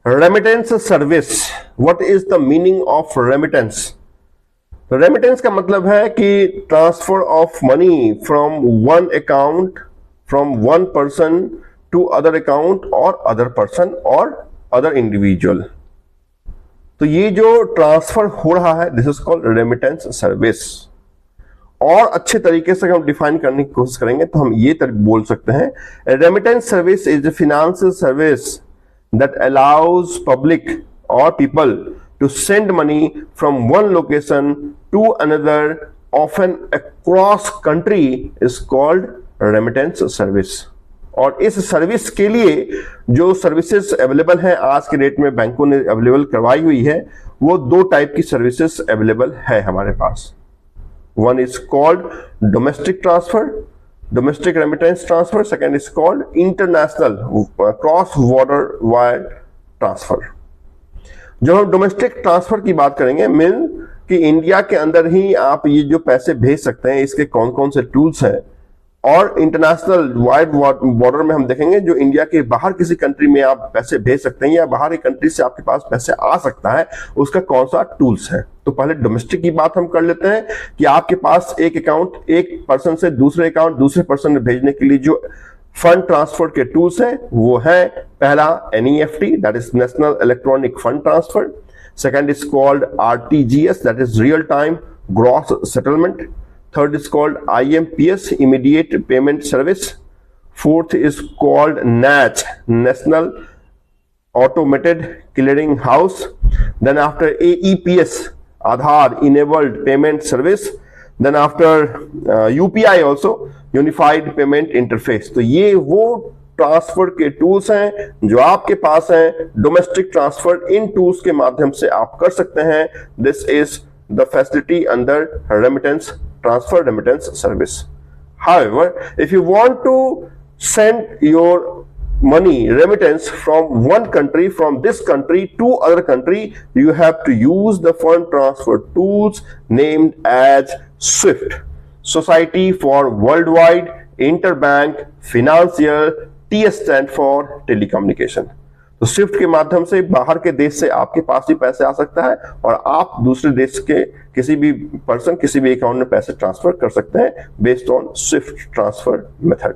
Remittance service, what is the meaning of remittance? Remittance का मतलब है कि transfer of money from one account, from one person to other account और other person और other individual. तो ये जो ट्रांसफर हो रहा है, this is called remittance service. और अच्छे तरीके से हम डिफाइन करने की कोशिश करेंगे तो हम ये बोल सकते हैं, remittance service is a financial service that allows public or people to send money from one location to another, often across country, is called remittance service। और इस सर्विस के लिए जो सर्विसेज अवेलेबल हैं आज के डेट में बैंकों ने अवेलेबल करवाई हुई है, वो दो टाइप की सर्विसेज अवेलेबल है हमारे पास। One is called domestic transfer, domestic remittance transfer, second is called international cross border wire transfer। जब हम डोमेस्टिक ट्रांसफर की बात करेंगे, मीन कि इंडिया के अंदर ही आप ये जो पैसे भेज सकते हैं, इसके कौन कौन से टूल्स हैं। और इंटरनेशनल वाइड बॉर्डर में हम देखेंगे जो इंडिया के बाहर किसी कंट्री में आप पैसे भेज सकते हैं या बाहर एक कंट्री से आपके पास पैसे आ सकता है, उसका कौन सा टूल्स है। तो पहले डोमेस्टिक की बात हम कर लेते हैं कि आपके पास एक अकाउंट, एक पर्सन से दूसरे अकाउंट दूसरे पर्सन में भेजने के लिए जो फंड ट्रांसफर के टूल्स हैं वो है, पहला NEFT, that is national electronic fund transfer. Second is called RTGS, that is real time gross settlement. Third is called IMPS, immediate payment service. Fourth is called NACH, National Automated Clearing House. Then after AEPS, Aadhaar Enabled Payment Service. Then after UPI also, Unified Payment Interface. तो ये वो transfer के tools हैं जो आपके पास हैं। Domestic transfer इन tools के माध्यम से आप कर सकते हैं। This is the facility under remittance transfer, remittance service. However, if you want to send your money remittance from one country, from this country to other country, you have to use the fund transfer tools named as SWIFT, Society for Worldwide Interbank Financial, T stand for telecommunication। तो Swift के माध्यम से बाहर के देश से आपके पास भी पैसे आ सकता है और आप दूसरे देश के किसी भी पर्सन किसी भी अकाउंट में पैसे ट्रांसफर कर सकते हैं based on Swift transfer method.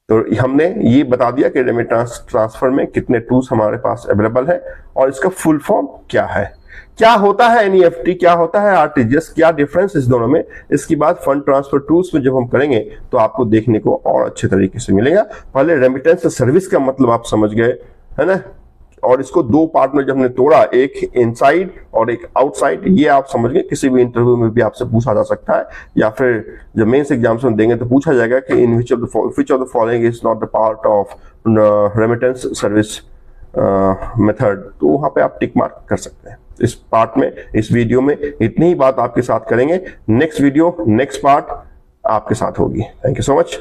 तो हमने ये बता दिया कि रेमिटेंस ट्रांसफर में कितने टूल्स हमारे पास अवेलेबल है और इसका फुल फॉर्म क्या है, क्या होता है NEFT, क्या होता है RTGS, क्या डिफरेंस इस दोनों में। इसके बाद फंड ट्रांसफर टूल्स में जब हम करेंगे तो आपको देखने को और अच्छे तरीके से मिलेगा। पहले रेमिटेंस सर्विस का मतलब आप समझ गए, है ना। और इसको दो पार्ट में जब हमने तोड़ा, एक इनसाइड और एक आउटसाइड, ये आप समझ गए। किसी भी इंटरव्यू में भी आपसे पूछा जा सकता है या फिर जब मेंस एग्जाम्स में देंगे तो पूछा जाएगा कि in which of the following is not the part of remittance service method. तो वहां पे आप टिक मार्क कर सकते हैं। इस पार्ट में, इस वीडियो में इतनी ही बात आपके साथ करेंगे। नेक्स्ट वीडियो, नेक्स्ट पार्ट आपके साथ होगी। Thank you so much.